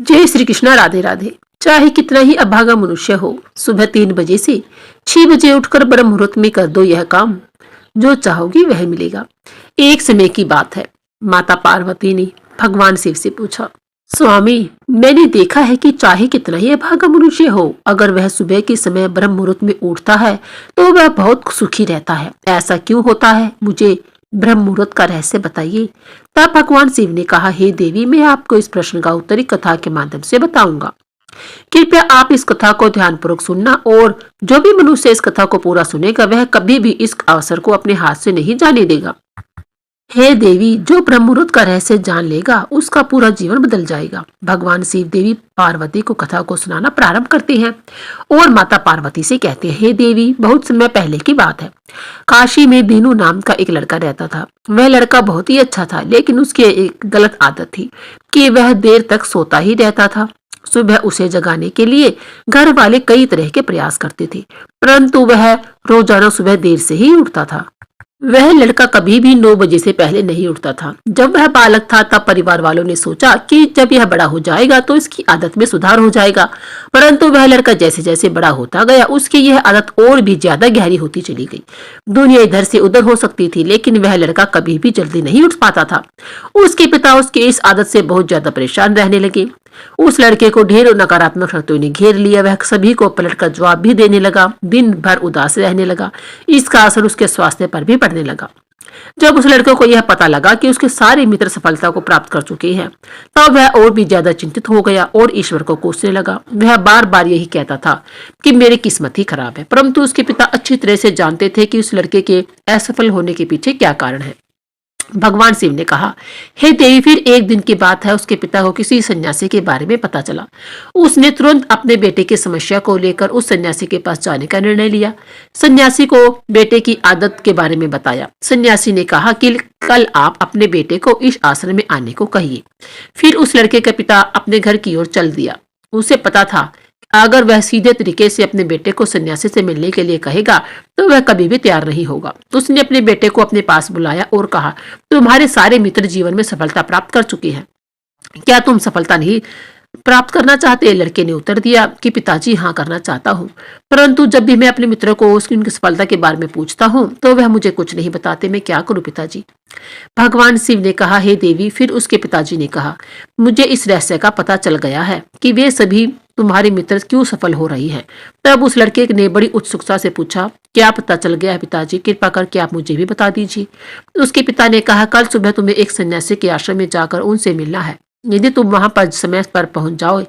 जय श्री कृष्णा। राधे राधे। चाहे कितना ही अभागा मनुष्य हो, सुबह 3 बजे से 6 बजे उठकर ब्रह्म मुहूर्त में कर दो यह काम, जो चाहोगी वह मिलेगा। एक समय की बात है, माता पार्वती ने भगवान शिव से पूछा, स्वामी, मैंने देखा है कि चाहे कितना ही अभागा मनुष्य हो, अगर वह सुबह के समय ब्रह्म मुहूर्त में उठता है तो वह बहुत सुखी रहता है। ऐसा क्यों होता है? मुझे ब्रह्म मुहूर्त का रहस्य बताइए। तब भगवान शिव ने कहा, हे देवी, मैं आपको इस प्रश्न का उत्तर एक कथा के माध्यम से बताऊंगा। कृपया आप इस कथा को ध्यानपूर्वक सुनना, और जो भी मनुष्य इस कथा को पूरा सुनेगा वह कभी भी इस अवसर को अपने हाथ से नहीं जाने देगा। हे देवी, जो ब्रह्म मुहूर्त का रहस्य जान लेगा उसका पूरा जीवन बदल जाएगा। भगवान शिव देवी पार्वती को कथा को सुनाना प्रारंभ करते हैं और माता पार्वती से कहते हैं, हे देवी, बहुत समय पहले की बात है। काशी में दीनू नाम का एक लड़का रहता था। वह लड़का बहुत ही अच्छा था, लेकिन उसकी एक गलत आदत थी कि वह देर तक सोता ही रहता था। सुबह उसे जगाने के लिए घर वाले कई तरह के प्रयास करते थे, परंतु वह रोजाना सुबह देर से ही उठता था। वह लड़का कभी भी 9 बजे से पहले नहीं उठता था। जब वह बालक था तब परिवार वालों ने सोचा कि जब यह बड़ा हो जाएगा तो इसकी आदत में सुधार हो जाएगा, परंतु वह लड़का जैसे जैसे बड़ा होता गया उसकी यह आदत और भी ज्यादा गहरी होती चली गई। दुनिया इधर से उधर हो सकती थी, लेकिन वह लड़का कभी भी जल्दी नहीं उठ पाता था। उसके पिता उसकी इस आदत से बहुत ज्यादा परेशान रहने लगे। उस लड़के को ढेरों नकारात्मक शक्तियों ने घेर लिया। वह सभी को पलट कर जवाब भी देने लगा, दिन भर उदास रहने लगा। इसका असर उसके स्वास्थ्य पर भी पड़ने लगा। जब उस लड़के को यह पता लगा कि उसके सारे मित्र सफलता को प्राप्त कर चुके हैं, तब वह और भी ज्यादा चिंतित हो गया और ईश्वर को कोसने लगा। वह बार बार यही कहता था कि मेरी किस्मत ही खराब है, परंतु उसके पिता अच्छी तरह से जानते थे कि उस लड़के के असफल होने के पीछे क्या कारण है। भगवान शिव ने कहा, हे देवी, फिर एक दिन की बात है, उसके पिता को किसी सन्यासी के बारे में पता चला। उसने तुरंत अपने बेटे की समस्या को लेकर उस सन्यासी के पास जाने का निर्णय लिया। सन्यासी को बेटे की आदत के बारे में बताया। सन्यासी ने कहा कि कल आप अपने बेटे को इस आश्रम में आने को कहिए। फिर उस लड़के का पिता अपने घर की ओर चल दिया। उसे पता था अगर वह सीधे तरीके से अपने बेटे को सन्यासी से मिलने के लिए कहेगा तो वह कभी भी तैयार नहीं होगा। उसने अपने बेटे को अपने पास बुलाया और कहा, तुम्हारे सारे मित्र जीवन में सफलता प्राप्त कर चुके हैं, क्या तुम सफलता नहीं प्राप्त करना चाहते? लड़के ने उत्तर दिया कि पिताजी, हाँ, करना चाहता हूँ, परंतु जब भी मैं अपने मित्रों को उनकी सफलता के बारे में पूछता हूँ तो वह मुझे कुछ नहीं बताते। मैं क्या करूँ पिताजी? भगवान शिव ने कहा, हे देवी। फिर उसके पिताजी ने कहा, मुझे इस रहस्य का पता चल गया है कि वे सभी तुम्हारे मित्र क्यों सफल हो रही है। तब उस लड़के ने बड़ी उत्सुकता से पूछा, क्या पता चल गया है पिताजी? कृपा करके आप मुझे भी बता दीजिए। उसके पिता ने कहा, कल सुबह तुम्हें एक सन्यासी के आश्रम में जाकर उनसे मिलना है। यदि तुम वहां पर समय पर पहुंच जाओ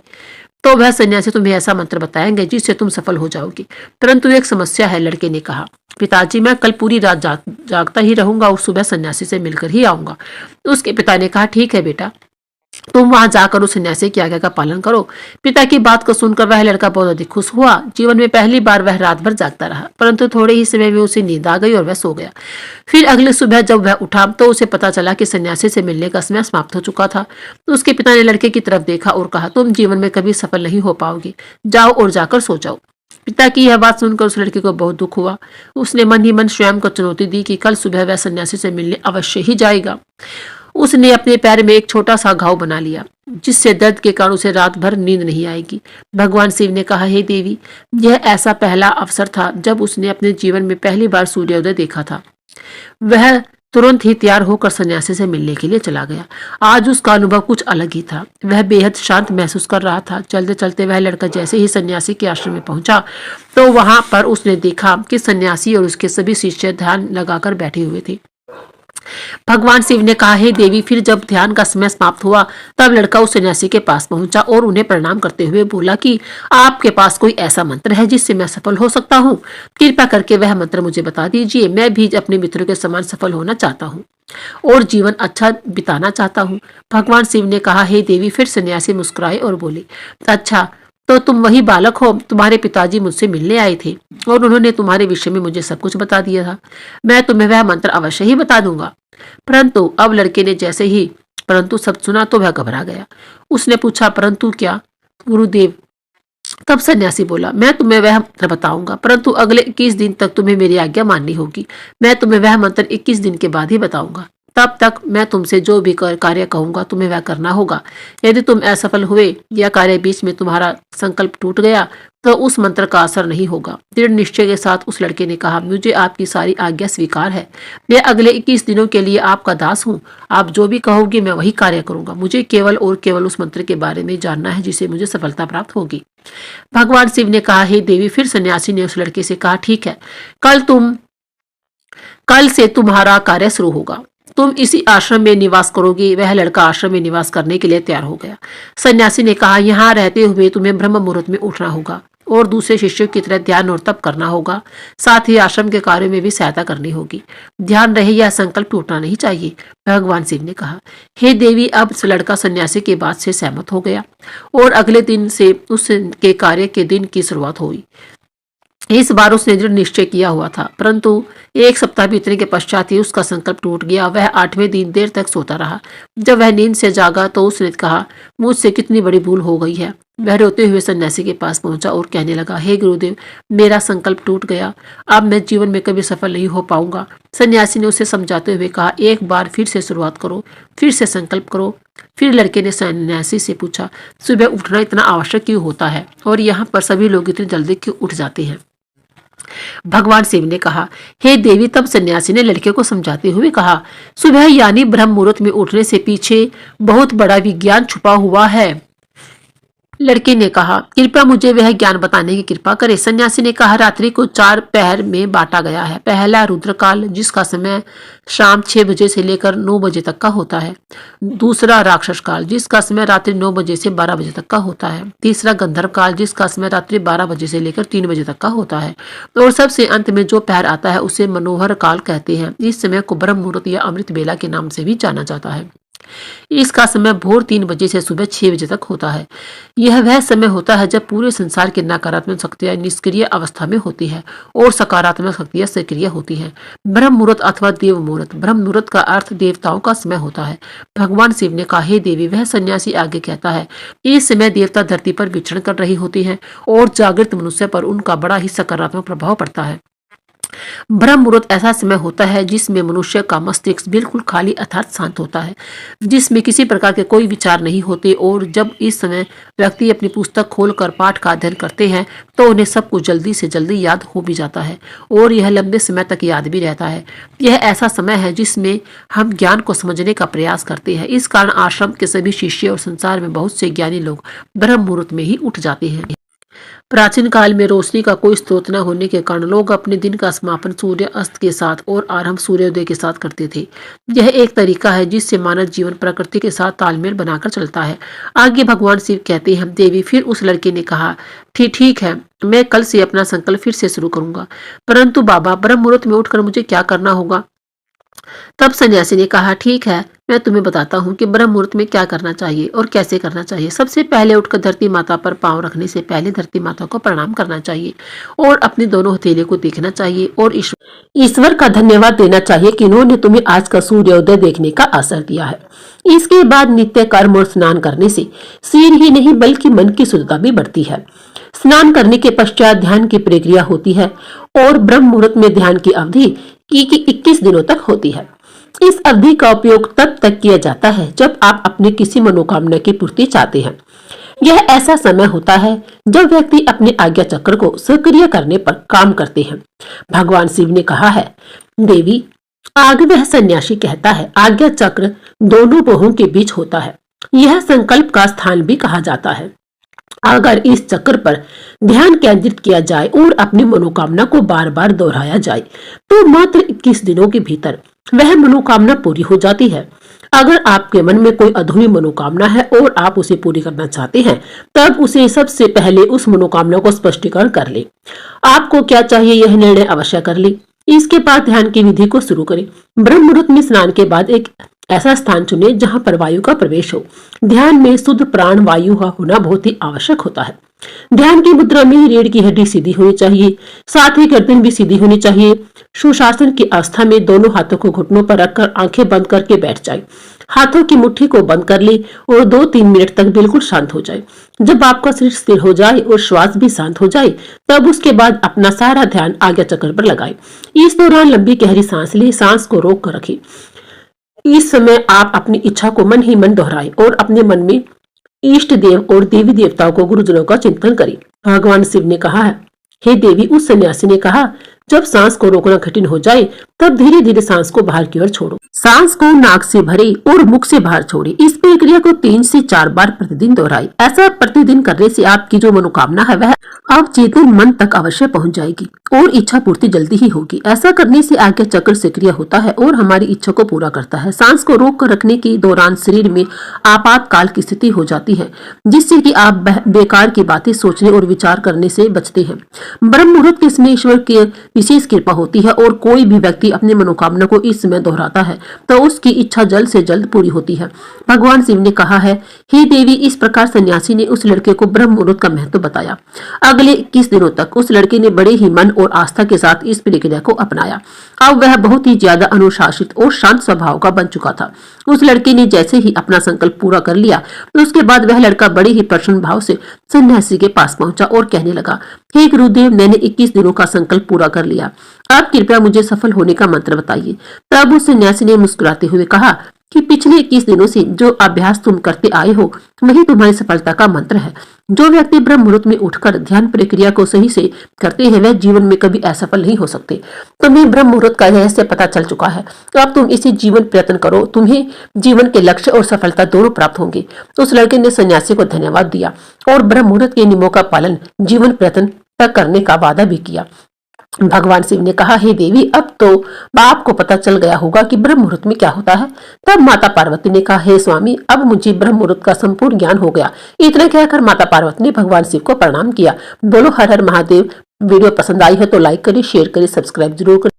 तो वह सन्यासी तुम्हें ऐसा मंत्र बताएंगे जिससे तुम सफल हो जाओगी। परंतु एक समस्या है, लड़के ने कहा, पिताजी, मैं कल पूरी रात जागता ही रहूंगा और सुबह सन्यासी से मिलकर ही आऊंगा। उसके पिता ने कहा, ठीक है बेटा, तुम वहां जाकर उस सन्यासी की आज्ञा का पालन करो। पिता की बात को सुनकर वह लड़का बहुत अधिक खुश हुआ। जीवन में पहली बार वह रात भर जागता रहा, परंतु थोड़े ही समय में उसे नींद आ गई और वह सो गया। फिर अगले सुबह जब वह उठा तो उसे पता चला कि सन्यासी से मिलने का समय समाप्त हो चुका था। तो उसके पिता ने लड़के की तरफ देखा और कहा, तुम जीवन में कभी सफल नहीं हो पाओगे, जाओ और जाकर सो जाओ। पिता की यह बात सुनकर उस लड़के को बहुत दुख हुआ। उसने मन ही मन स्वयं को चुनौती दी कि कल सुबह वह सन्यासी से मिलने अवश्य ही जाएगा। उसने अपने पैर में एक छोटा सा घाव बना लिया, जिससे दर्द के कारण उसे रात भर नींद नहीं आएगी। भगवान शिव ने कहा, हे देवी, यह ऐसा पहला अवसर था जब उसने अपने जीवन में पहली बार सूर्योदय देखा था। वह तुरंत ही तैयार होकर सन्यासी से मिलने के लिए चला गया। आज उसका अनुभव कुछ अलग ही था। वह बेहद शांत महसूस कर रहा था। चलते चलते वह लड़का जैसे ही सन्यासी के आश्रम में पहुंचा तो वहां पर उसने देखा कि सन्यासी और उसके सभी शिष्य ध्यान लगाकर बैठे हुए थे। भगवान शिव ने कहा, हे देवी, फिर जब ध्यान का समय समाप्त हुआ तब लड़का उस सन्यासी के पास पहुंचा और उन्हें प्रणाम करते हुए बोला कि आपके पास कोई ऐसा मंत्र है जिससे मैं सफल हो सकता हूँ? कृपा करके वह मंत्र मुझे बता दीजिए। मैं भी अपने मित्रों के समान सफल होना चाहता हूँ और जीवन अच्छा बिताना चाहता हूँ। भगवान शिव ने कहा, हे देवी। फिर सन्यासी मुस्कुराए और बोले, अच्छा, तो तुम वही बालक हो? तुम्हारे पिताजी मुझसे मिलने आए थे और उन्होंने तुम्हारे विषय में मुझे सब कुछ बता दिया था। मैं तुम्हें वह मंत्र अवश्य ही बता दूंगा। परंतु अब लड़के ने जैसे ही परंतु शब्द सुना तो वह घबरा गया। उसने पूछा, परंतु क्या गुरुदेव? तब सन्यासी बोला, मैं तुम्हें वह मंत्र बताऊंगा, परंतु अगले 21 दिन तक तुम्हें मेरी आज्ञा माननी होगी। मैं तुम्हें वह मंत्र 21 दिन के बाद ही बताऊंगा। तब तक मैं तुमसे जो भी कार्य कहूंगा तुम्हें वह करना होगा। यदि तुम असफल हुए या कार्य बीच में तुम्हारा संकल्प टूट गया तो उस मंत्र का असर नहीं होगा। दृढ़ निश्चय के साथ उस लड़के ने कहा, मुझे आपकी सारी आज्ञा स्वीकार है। मैं अगले 21 दिनों के लिए आपका दास हूँ। आप जो भी कहोगे मैं वही कार्य करूंगा। मुझे केवल और केवल उस मंत्र के बारे में जानना है जिसे मुझे सफलता प्राप्त होगी। भगवान शिव ने कहा, हे देवी। फिर सन्यासी ने उस लड़के से कहा, ठीक है, कल से तुम्हारा कार्य शुरू होगा। तुम इसी आश्रम में निवास करोगे। वह लड़का आश्रम में निवास करने के लिए तैयार हो गया। सन्यासी ने कहा, यहाँ रहते हुए तुम्हें ब्रह्म मुहूर्त में उठना होगा और दूसरे शिष्यों की तरह ध्यान और तप करना होगा। साथ ही आश्रम के कार्यों में भी सहायता करनी होगी। ध्यान रहे, यह संकल्प टूटना नहीं चाहिए। भगवान शिव ने कहा, हे देवी। अब लड़का सन्यासी के बात से सहमत हो गया और अगले दिन से उसके कार्य के दिन की शुरुआत हुई। इस बार उसने दृढ़ निश्चय किया हुआ था, परंतु एक सप्ताह बीतने के पश्चात ही उसका संकल्प टूट गया। वह 8वें दिन देर तक सोता रहा। जब वह नींद से जागा तो उसने कहा, मुझसे कितनी बड़ी भूल हो गई है। वह रोते हुए सन्यासी के पास पहुंचा और कहने लगा, हे गुरुदेव, मेरा संकल्प टूट गया। अब मैं जीवन में कभी सफल नहीं हो पाऊंगा। सन्यासी ने उसे समझाते हुए कहा, एक बार फिर से शुरुआत करो, फिर से संकल्प करो। फिर लड़के ने सन्यासी से पूछा, सुबह उठना इतना आवश्यक क्यों होता है और यहाँ पर सभी लोग इतनी जल्दी क्यों उठ जाते हैं? भगवान शिव ने कहा, हे देवी। तब सन्यासी ने लड़के को समझाते हुए कहा, सुबह यानी ब्रह्म मुहूर्त में उठने से पीछे बहुत बड़ा विज्ञान छुपा हुआ है। लड़के ने कहा, कृपया मुझे वह ज्ञान बताने की कृपा करे। सन्यासी ने कहा, रात्रि को 4 पहर में बांटा गया है। पहला रुद्रकाल, जिसका समय शाम 6 बजे से लेकर 9 बजे तक का होता है। दूसरा राक्षस काल, जिसका समय रात्रि 9 बजे से 12 बजे तक का होता है। तीसरा गंधर्व काल, जिसका समय रात्रि 12 बजे से लेकर 3 बजे तक का होता है। और सबसे अंत में जो पहर आता है उसे मनोहर काल कहते हैं। इस समय को ब्रह्म मुहूर्त या अमृत बेला के नाम से भी जाना जाता है। इसका समय भोर 3 बजे से सुबह 6 बजे तक होता है। यह वह समय होता है जब पूरे संसार की नकारात्मक शक्तियां निष्क्रिय अवस्था में होती है और सकारात्मक शक्तियां सक्रिय होती हैं। ब्रह्म मुहूर्त अथवा देव मुहूर्त। ब्रह्म मुहूर्त का अर्थ देवताओं का समय होता है। भगवान शिव ने कहा, हे देवी। वह सन्यासी आगे कहता है, इस समय देवता धरती पर विचरण कर रही होती है और जागृत मनुष्य पर उनका बड़ा ही सकारात्मक प्रभाव पड़ता है। ब्रह्म मुहूर्त ऐसा समय होता है जिसमें मनुष्य का मस्तिष्क बिल्कुल खाली अर्थात शांत होता है, जिसमें किसी प्रकार के कोई विचार नहीं होते। और जब इस समय व्यक्ति अपनी पुस्तक खोलकर पाठ का अध्ययन करते हैं तो उन्हें सब कुछ जल्दी से जल्दी याद हो भी जाता है और यह लंबे समय तक याद भी रहता है। यह ऐसा समय है जिसमें हम ज्ञान को समझने का प्रयास करते हैं। इस कारण आश्रम के सभी शिष्य और संसार में बहुत से ज्ञानी लोग ब्रह्म मुहूर्त में ही उठ जाते हैं। प्राचीन काल में रोशनी का कोई स्रोत न होने के कारण लोग अपने दिन का समापन सूर्य अस्त के साथ और आरंभ सूर्योदय के साथ करते थे। यह एक तरीका है जिससे मानव जीवन प्रकृति के साथ तालमेल बनाकर चलता है। आगे भगवान शिव कहते हैं, देवी। फिर उस लड़के ने कहा, ठीक है, मैं कल से अपना संकल्प फिर से शुरू करूंगा। परंतु बाबा, ब्रह्म मुहूर्त में उठकर मुझे क्या करना होगा? तब सन्यासी ने कहा, ठीक है, मैं तुम्हें बताता हूँ कि ब्रह्म मुहूर्त में क्या करना चाहिए और कैसे करना चाहिए। सबसे पहले उठकर धरती माता पर पांव रखने से पहले धरती माता को प्रणाम करना चाहिए और अपनी दोनों हथेलियों को देखना चाहिए और ईश्वर का धन्यवाद देना चाहिए कि उन्होंने तुम्हें आज का सूर्योदय देखने का अवसर दिया है। इसके बाद नित्य कर्म और स्नान करने से शरीर ही नहीं बल्कि मन की शुद्धता भी बढ़ती है। स्नान करने के पश्चात ध्यान की प्रक्रिया होती है और ब्रह्म मुहूर्त में ध्यान की अवधि की 21 दिनों तक होती है। इस अवधि का उपयोग तब तक किया जाता है जब आप अपने किसी मनोकामना की पूर्ति चाहते हैं। यह ऐसा समय होता है जब व्यक्ति अपने आज्ञा चक्र को सक्रिय करने पर काम करते हैं। भगवान शिव ने कहा है, देवी। आगे वह सन्यासी कहता है, आज्ञा चक्र दोनों बाहों के बीच होता है। यह संकल्प का स्थान भी कहा जाता है। अगर इस चक्र पर ध्यान केंद्रित किया जाए और अपनी मनोकामना को बार बार दोहराया जाए तो मात्र 21 दिनों के भीतर वह मनोकामना पूरी हो जाती है। अगर आपके मन में कोई अधूरी मनोकामना है और आप उसे पूरी करना चाहते हैं, तब उसे सबसे पहले उस मनोकामना को स्पष्टीकरण कर ले। आपको क्या चाहिए यह निर्णय अवश्य कर ले। इसके बाद ध्यान की विधि को शुरू करें। ब्रह्म मुहूर्त में स्नान के बाद एक ऐसा स्थान चुने जहां पर वायु का प्रवेश हो। ध्यान में शुद्ध प्राण वायु का होना बहुत ही आवश्यक होता है। ध्यान की मुद्रा में रीढ़ की हड्डी सीधी होनी चाहिए, साथ ही गर्दन भी सीधी होनी चाहिए। सुशासन की अवस्था में दोनों हाथों को घुटनों पर रखकर आंखें बंद करके बैठ जाए। हाथों की मुट्ठी को बंद कर ले और 2-3 मिनट तक बिल्कुल शांत हो जाए। जब आपका शरीर स्थिर हो जाए और श्वास भी शांत हो जाए, तब उसके बाद अपना सारा ध्यान आज्ञा चक्र पर लगाए। इस दौरान लंबी गहरी सांस ले, सांस को रोक कर रखें। इस समय आप अपनी इच्छा को मन ही मन दोहराएं और अपने मन में इष्ट देव और देवी देवताओं को गुरुजनों का चिंतन करें। भगवान शिव ने कहा है, हे देवी, उस सन्यासी ने कहा, जब सांस को रोकना कठिन हो जाए तब धीरे धीरे सांस को बाहर की ओर छोड़ो। सांस को नाक से भरे और मुख से बाहर छोड़े। इस प्रक्रिया को 3 से 4 बार प्रतिदिन दोहराएं। ऐसा प्रतिदिन करने से आपकी जो मनोकामना है वह अवचेतन मन तक अवश्य पहुंच जाएगी और इच्छा पूर्ति जल्दी ही होगी। ऐसा करने से आज्ञा चक्र सक्रिय होता है और हमारी इच्छा को पूरा करता है। सांस को रोक कर रखने के दौरान शरीर में आपातकाल की स्थिति हो जाती है, जिससे कि आप बेकार की बातें सोचने और विचार करने से बचते हैं। ब्रह्म मुहूर्त के समय ईश्वर की विशेष कृपा होती है और कोई भी व्यक्ति अपनी मनोकामना को इस समय दोहराता है तो उसकी इच्छा जल्द से जल्द पूरी होती है। भगवान शिव ने कहा है, हे देवी, इस प्रकार सन्यासी ने उस लड़के को ब्रह्म मुहूर्त का महत्व बताया। अगले 21 दिनों तक उस लड़के ने बड़े ही मन और आस्था के साथ इस प्रक्रिया को अपनाया। अब वह बहुत ही ज्यादा अनुशासित और शांत स्वभाव का बन चुका था। उस लड़के ने जैसे ही अपना संकल्प पूरा कर लिया तो उसके बाद वह लड़का बड़े ही प्रसन्न भाव से सन्यासी के पास पहुंचा और कहने लगा, हे गुरुदेव, मैंने 21 दिनों का संकल्प पूरा कर लिया। आप कृपया मुझे सफल होने का मंत्र बताइए। तब उस सन्यासी ने मुस्कुराते हुए कहा कि पिछले 21 दिनों से जो अभ्यास तुम करते आए हो वही तुम्हारी सफलता का मंत्र है। जो व्यक्ति ब्रह्म मुहूर्त में उठकर ध्यान प्रक्रिया को सही से करते हैं वह जीवन में कभी असफल नहीं हो सकते। तुम्हें ब्रह्म मुहूर्त का रहस्य पता चल चुका है। अब तुम इसी जीवन प्रयत्न करो, तुम्हें जीवन के लक्ष्य और सफलता दोनों प्राप्त होंगे। तो उस लड़के ने सन्यासी को धन्यवाद दिया और ब्रह्म मुहूर्त के नियमों का पालन जीवन प्रयत्न तक करने का वादा भी किया। भगवान शिव ने कहा, हे देवी, अब तो आपको पता चल गया होगा कि ब्रह्म मुहूर्त में क्या होता है। तब माता पार्वती ने कहा, हे स्वामी, अब मुझे ब्रह्म मुहूर्त का संपूर्ण ज्ञान हो गया। इतना कहकर माता पार्वती ने भगवान शिव को प्रणाम किया। बोलो हर हर महादेव। वीडियो पसंद आई है तो लाइक करें, शेयर करें, सब्सक्राइब जरूर करें।